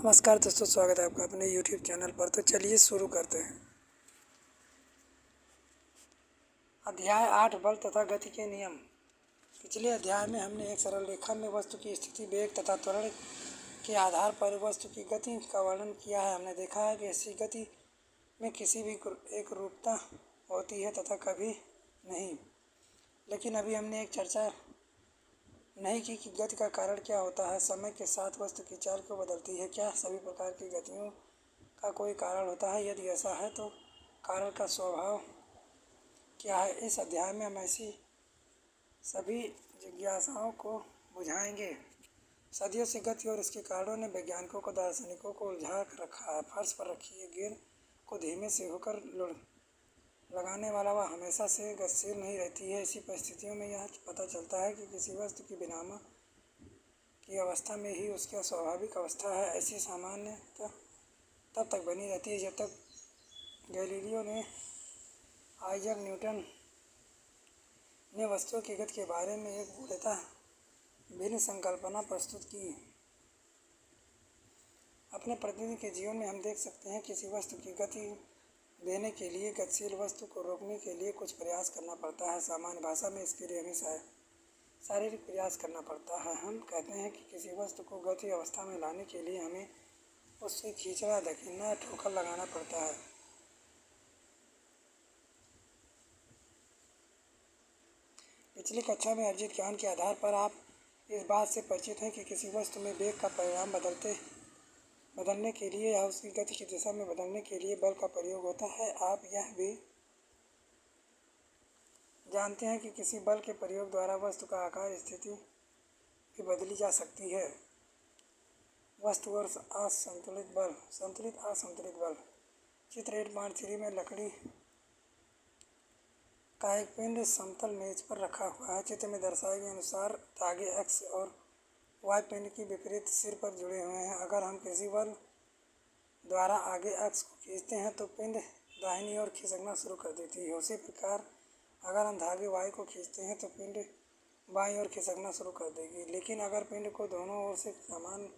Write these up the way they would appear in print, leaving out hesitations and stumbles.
नमस्कार दोस्तों, स्वागत है आपका अपने YouTube चैनल पर। तो चलिए शुरू करते हैं। अध्याय 8 बल तथा गति के नियम। पिछले अध्याय में हमने एक सरल रेखा में वस्तु की स्थिति, वेग तथा त्वरण के आधार पर वस्तु की गति का वर्णन किया है। हमने देखा है कि ऐसी गति में किसी भी एक रूपता होती है तथा कभी नहीं। लेकिन अभी हमने एक चर्चा नहीं की कि गति का कारण क्या होता है। समय के साथ वस्तु की चाल क्यों बदलती है? क्या सभी प्रकार की गतियों का कोई कारण होता है? यदि ऐसा है तो कारण का स्वभाव क्या है? इस अध्याय में हम ऐसी सभी जिज्ञासाओं को बुझाएंगे। सदियों से गति और इसके कारणों ने वैज्ञानिकों को, दार्शनिकों को उलझा रखा है। फर्श पर रखी गेंद को धीमे से होकर लगाने वाला वह हमेशा से गतिशील नहीं रहती है। ऐसी परिस्थितियों में यह पता चलता है कि किसी वस्तु की विराम की अवस्था में ही उसका स्वाभाविक अवस्था है। ऐसी सामान्यता तब तक बनी रहती है जब तक गैलीलियो ने, आइजैक न्यूटन ने वस्तुओं की गति के बारे में एक पूर्णतः भिन्न संकल्पना प्रस्तुत की। अपने प्रतिदिन के जीवन में हम देख सकते हैं किसी वस्तु की गति देने के लिए गतिशील वस्तु को रोकने के लिए कुछ प्रयास करना पड़ता है। सामान्य भाषा में इसके लिए हमें शारीरिक प्रयास करना पड़ता है। हम कहते हैं कि किसी वस्तु को गति अवस्था में लाने के लिए हमें उससे खींचना, धकेलना, ठोकर लगाना पड़ता है। पिछली कक्षा में अर्जित ज्ञान के आधार पर आप इस बात से परिचित हैं कि किसी वस्तु में वेग का परिमाण बदलने के लिए या उसकी गति की दिशा में बदलने के लिए बल का प्रयोग होता है। आप यह भी जानते हैं कि किसी बल के प्रयोग द्वारा वस्तु का आकार, स्थिति भी बदली जा सकती है। वस्तु और असंतुलित बल। संतुलित असंतुलित बल। चित्र 8.3 में लकड़ी का एक पिंड समतल मेज पर रखा हुआ है। चित्र में दर्शाए गए अनुसार धागे एक्स और वाई पिंड की विपरीत सिर पर जुड़े हुए हैं। अगर हम किसी बल द्वारा आगे एक्स को खींचते हैं तो पिंड दाहिनी ओर खिसकना शुरू कर देती है। उसी प्रकार अगर हम धागे वाई को खींचते हैं तो पिंड बाईं ओर खिसकना शुरू कर देगी। लेकिन अगर पिंड को दोनों ओर से समान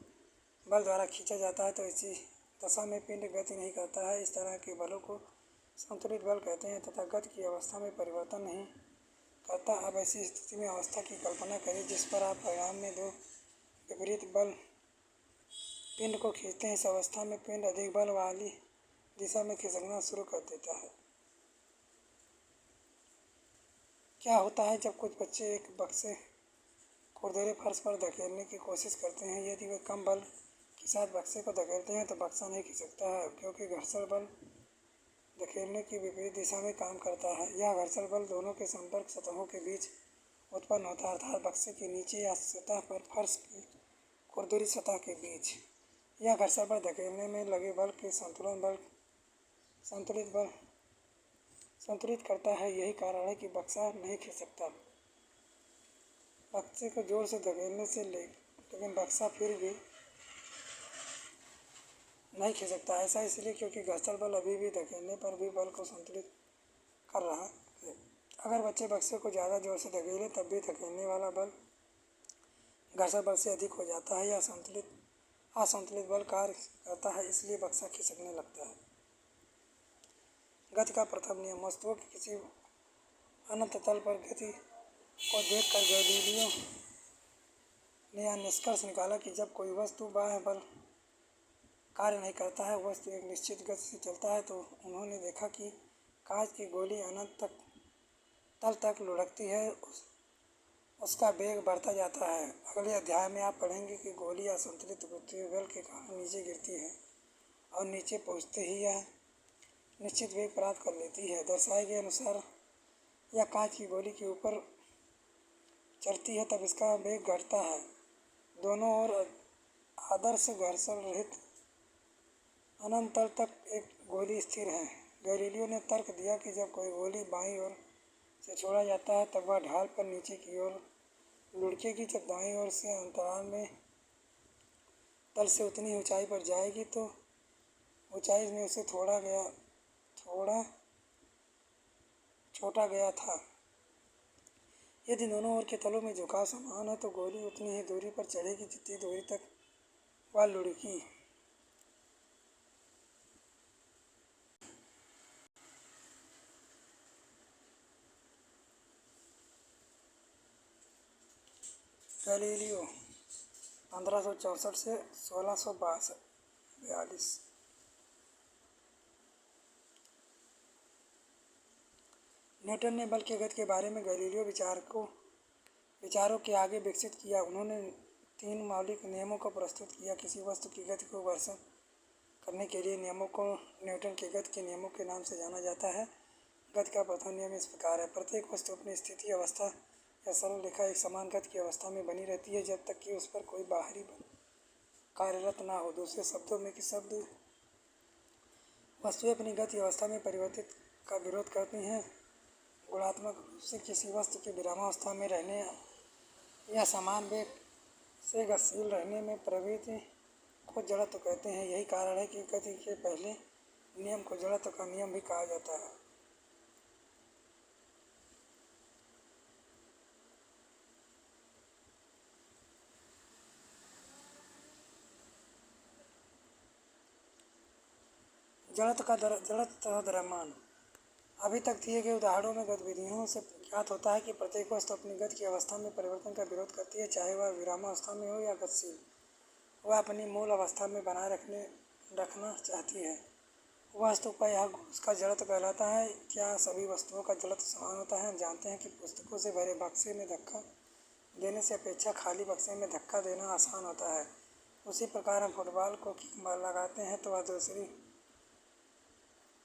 बल द्वारा खींचा जाता है तो इसी दशा में पिंड गति नहीं करता है। इस तरह के बलों को संतुलित बल कहते हैं तथा गति की अवस्था में परिवर्तन नहीं करता। अब ऐसी स्थिति में अवस्था की कल्पना करें जिस पर आप परिणाम में दो विपरीत बल पिंड को खींचते हैं। इस अवस्था में पिंड अधिक बल वाली दिशा में खिसकना शुरू कर देता है। क्या होता है जब कुछ बच्चे एक बक्से खुरदरे फर्श पर धकेलने की कोशिश करते हैं? यदि वे कम बल के साथ बक्से को धकेलते हैं तो बक्सा नहीं खिसकता है, क्योंकि घर्षण बल धकेलने की विपरीत दिशा में काम करता है। यह घर्षण बल दोनों के संपर्क सतहों के बीच उत्पन्न होता है, अर्थात बक्से के नीचे या सतह पर फर्श की खुरदरी सतह के बीच। यह घर्षण बल धकेलने में लगे बल के संतुलित करता है। यही कारण है कि बक्सा नहीं खिसकता। बक्से को जोर से धकेलने से लेकिन बक्सा फिर भी नहीं खिसकता। ऐसा इसलिए क्योंकि घर्षण बल अभी भी धकेलने पर भी बल को संतुलित कर रहा है। अगर बच्चे बक्से को ज़्यादा जोर से धकेलें तब भी धकेलने वाला बल घर्षण बल से अधिक हो जाता है। यह असंतुलित बल कार्य करता है, इसलिए बक्सा खिसकने लगता है। गति का प्रथम नियम। वस्तुओं की किसी अनंत तल पर गति को देखकर गैलीलियो ने यह निष्कर्ष निकाला कि जब कोई वस्तु बाह्य बल कार्य नहीं करता है, वस्तु एक निश्चित गति से चलता है। तो उन्होंने देखा कि कांच की गोली अनंत तल तक लुढ़कती है, उसका वेग बढ़ता जाता है। अगले अध्याय में आप पढ़ेंगे कि गोली असंतुलित गुरुत्वीय बल के कारण नीचे गिरती है और नीचे पहुंचते ही यह निश्चित वेग प्राप्त कर लेती है। दर्शाए गए अनुसार यह कांच की गोली के ऊपर चढ़ती है तब इसका वेग घटता है। दोनों ओर आदर्श घर्षण रहित अनंत तल तक एक गोली स्थिर है। गैलीलियो ने तर्क दिया कि जब कोई गोली बाईं ओर से छोड़ा जाता है तब वह ढाल पर नीचे की ओर लुढ़केगी। जब दाईं ओर से अंतराल में तल से उतनी ऊंचाई पर जाएगी तो ऊंचाई में उसे थोड़ा छोटा गया था। यदि दोनों ओर के तलों में झुकाव समान है तो गोली उतनी ही दूरी पर चढ़ेगी जितनी दूरी तक वह लुढ़की। गैलीलियो 1564 से 1642। न्यूटन ने बल के गति के बारे में गैलीलियो विचारों के आगे विकसित किया। उन्होंने 3 मौलिक नियमों को प्रस्तुत किया। किसी वस्तु की गति को वर्णन करने के लिए नियमों को न्यूटन के गति के नियमों के नाम से जाना जाता है। गति का प्रथम नियम इस प्रकार है: प्रत्येक वस्तु अपनी स्थिति अवस्था या सरल रेखा एक समान गति की अवस्था में बनी रहती है जब तक कि उस पर कोई बाहरी बल कार्यरत ना हो। दूसरे शब्दों में कि वस्तुएं अपनी गति अवस्था में परिवर्तित का विरोध करती हैं। गुणात्मक रूप से किसी वस्तु के विरामावस्था में रहने या समान वेग से गतिशील रहने में प्रवृत्ति को जड़त्व कहते हैं। यही कारण है कि गति के पहले नियम को जड़त्व का नियम भी कहा जाता है। जड़त्व तथा द्रव्यमान। अभी तक दिए गए उदाहरणों में गतिविधियों से ज्ञात होता है कि प्रत्येक वस्तु अपनी गति की अवस्था में परिवर्तन का विरोध करती है, चाहे वह विरामावस्था में हो या गतिशील। वह अपनी मूल अवस्था में बनाए रखना चाहती है। वस्तु का यह गुण उसका जड़त्व कहलाता है। क्या सभी वस्तुओं का जड़त्व समान होता है? हम जानते हैं कि पुस्तकों से भरे बक्से में धक्का देने से अपेक्षा खाली बक्से में धक्का देना आसान होता है। उसी प्रकार हम फुटबॉल को किक लगाते हैं तो वह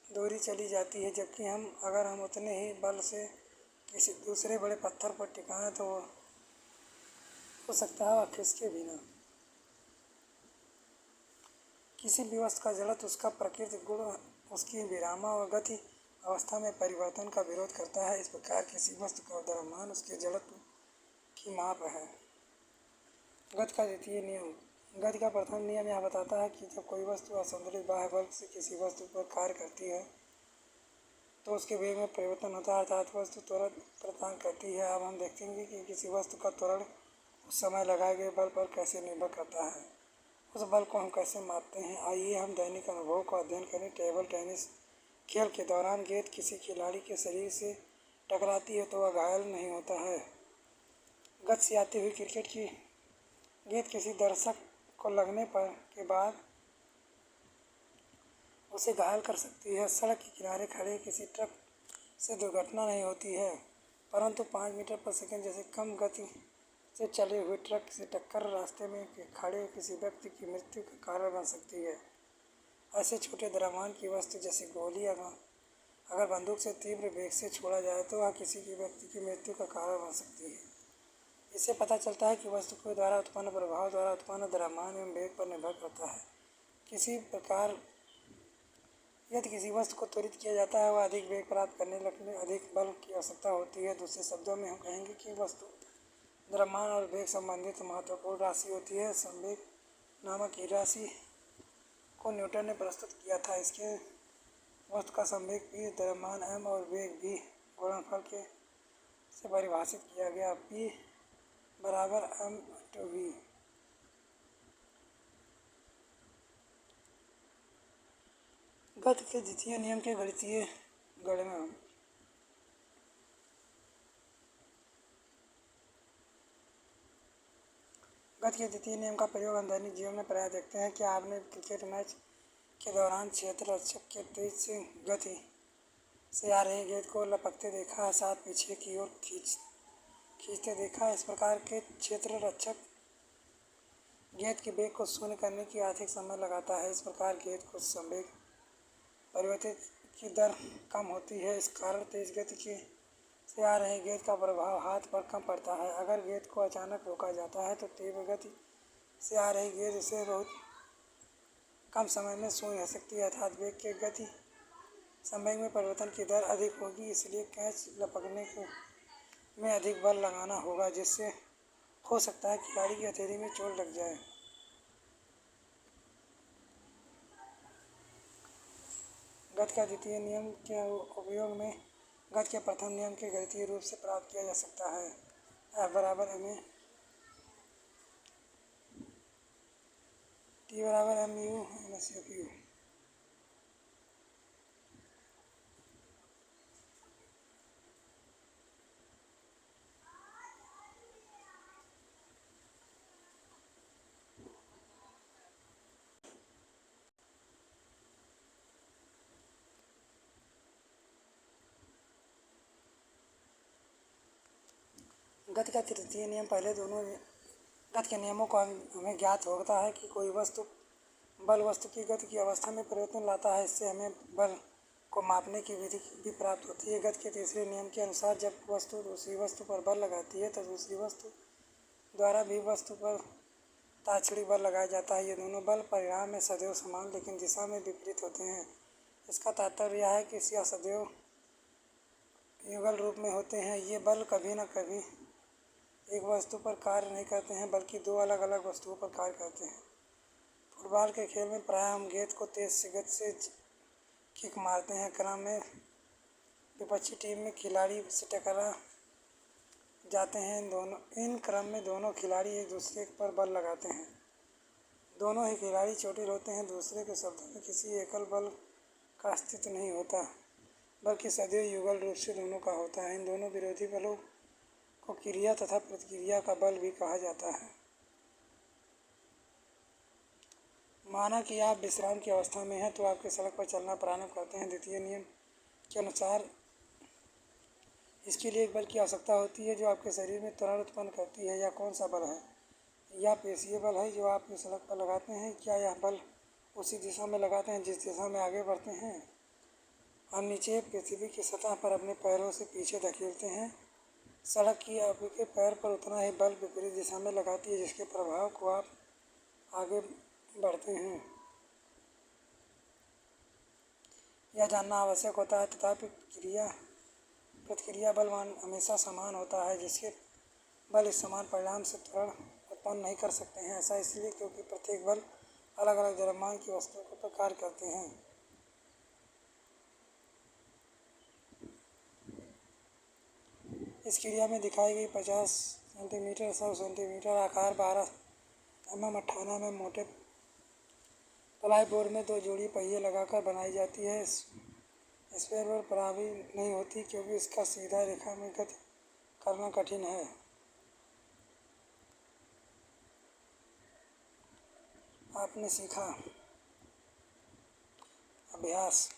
दूरी चली जाती है, जबकि अगर हम उतने ही बल से किसी दूसरे बड़े पत्थर पर टिकाएं तो हो सकता है वह खिसके भी ना। किसी भी वस्तु का जड़त्व उसका प्राकृतिक गुण उसकी विरामा और गति अवस्था में परिवर्तन का विरोध करता है। इस प्रकार किसी वस्तु का द्रव्यमान उसके जड़त्व की माप है। गति का द्वितीय नियम। गति का प्रथम नियम यह बताता है कि जब कोई वस्तु असंतुलित बाह्य बल से किसी वस्तु पर कार्य करती है तो उसके वेग में परिवर्तन होता है, अर्थात वस्तु त्वरण प्रदान करती है। अब हम देखेंगे कि किसी वस्तु का त्वरण उस समय लगाए गए बल पर कैसे निर्भर करता है। उस बल को हम कैसे मापते हैं? आइए हम दैनिक अनुभव का अध्ययन करें। टेबल टेनिस खेल के दौरान गेंद किसी खिलाड़ी के शरीर से टकराती है तो वह घायल नहीं होता है। गति से आती हुई क्रिकेट की गेंद किसी दर्शक को लगने के बाद उसे घायल कर सकती है। सड़क के किनारे खड़े किसी ट्रक से दुर्घटना नहीं होती है, परंतु 5 मीटर प्रति सेकंड जैसे कम गति से चले हुए ट्रक से टक्कर रास्ते में खड़े किसी व्यक्ति की मृत्यु का कारण बन सकती है। ऐसे छोटे द्रव्यमान की वस्तु जैसे गोली अगर बंदूक से तीव्र वेग से छोड़ा जाए तो वह किसी की व्यक्ति की मृत्यु का कारण बन सकती है। इससे पता चलता है कि वस्तु के द्वारा उत्पन्न प्रभाव द्वारा उत्पन्न द्रव्यमान एवं वेग पर निर्भर करता है। किसी प्रकार यदि किसी वस्तु को त्वरित किया जाता है वह अधिक वेग प्राप्त करने लगने अधिक बल की आवश्यकता होती है। दूसरे शब्दों में हम कहेंगे कि वस्तु द्रव्यमान और वेग संबंधित महत्वपूर्ण राशि होती है। संवेग नामक ही राशि को न्यूटन ने प्रस्तुत किया था। इसके वस्तु का संवेग p, द्रव्यमान m और वेग v गुणनफल से परिभाषित किया गया। p बराबर m/v। गति के द्वितीय नियम के गणितीय गणना। गति के द्वितीय नियम का प्रयोग हम दैनिक जीवन में प्रायः देखते हैं। क्या आपने क्रिकेट मैच के दौरान क्षेत्र रक्षक के तेज गति से आ रही गेंद को लपकते देखा, साथ पीछे की ओर खींचते देखा? इस प्रकार के क्षेत्र रक्षक गेंद के वेग को शून्य करने की अधिक समय लगाता है। इस प्रकार गेंद को संवेग परिवर्तित की दर कम होती है। इस कारण तेज गति से आ रही गेंद का प्रभाव हाथ पर कम पड़ता है। अगर गेंद को अचानक रोका जाता है तो तीव्र गति से आ रही गेंद उसे बहुत कम समय में शून्य हो सकती है, अर्थात वेग के गति संवेग में परिवर्तन की दर अधिक होगी। इसलिए कैच लपकने में अधिक बल लगाना होगा, जिससे हो सकता है खिलाड़ी की हथेली में चोट लग जाए। गति का द्वितीय नियम के उपयोग में गति के प्रथम नियम के गणितीय रूप से प्राप्त किया जा सकता है। F बराबर ma, T बराबर mu माइनस Fu। गति का तृतीय नियम पहले दोनों गति के नियमों को हमें ज्ञात होता है कि कोई बल वस्तु की गति की अवस्था में परिवर्तन लाता है। इससे हमें बल को मापने की विधि भी प्राप्त होती है। गति के तीसरे नियम के अनुसार जब वस्तु दूसरी वस्तु पर बल लगाती है तो दूसरी वस्तु द्वारा भी वस्तु पर ताछड़ी बल लगाया जाता है। ये दोनों बल परिणाम में सदैव समान लेकिन दिशा में विपरीत होते हैं। इसका तात्पर्य यह है कि यह सदैव युगल रूप में होते हैं। ये बल कभी न कभी एक वस्तु पर कार्य नहीं करते हैं बल्कि दो अलग अलग वस्तुओं पर कार्य करते हैं। फुटबॉल के खेल में प्रायः हम गेंद को तेज गति से किक मारते हैं। क्रम में विपक्षी टीम में खिलाड़ी से टकरा जाते हैं। इन क्रम में दोनों खिलाड़ी एक दूसरे पर बल लगाते हैं। दोनों ही खिलाड़ी चोटिल होते हैं। दूसरे के शब्दों में किसी एकल बल का अस्तित्व नहीं होता बल्कि सदैव युगल रूप से दोनों का होता है। इन दोनों विरोधी बलों को क्रिया तथा प्रतिक्रिया का बल भी कहा जाता है। माना कि आप विश्राम की अवस्था में हैं तो आपके सड़क पर चलना प्रारंभ करते हैं। द्वितीय नियम के अनुसार इसके लिए एक बल की आवश्यकता होती है जो आपके शरीर में त्वरण उत्पन्न करती है। यह कौन सा बल है? यह पेशीय बल है जो आप सड़क पर लगाते हैं। क्या यह बल उसी दिशा में लगाते हैं जिस दिशा में आगे बढ़ते हैं? हम नीचे पृथ्वी की सतह पर अपने पैरों से पीछे धकेलते हैं। सड़क की आपके पैर पर उतना ही बल विपरीत दिशा में लगाती है जिसके प्रभाव को आप आगे बढ़ते हैं। यह जानना आवश्यक होता है तथापि प्रतिक्रिया बल हमेशा समान होता है जिसके बल इस समान परिणाम से त्वरण उत्पन्न नहीं कर सकते हैं। ऐसा इसलिए क्योंकि प्रत्येक बल अलग अलग द्रव्यमान की वस्तुओं पर कार्य करते हैं। इस क्रिया में दिखाई गई 50 सेंटीमीटर 100 सेंटीमीटर आकार 12 mm 98 में मोटे प्लाईबोर्ड में दो जोड़ी पहिए लगाकर बनाई जाती है। स्पेयर पर प्रभावी नहीं होती क्योंकि इसका सीधा रेखा में गति करना कठिन है। आपने सीखा। अभ्यास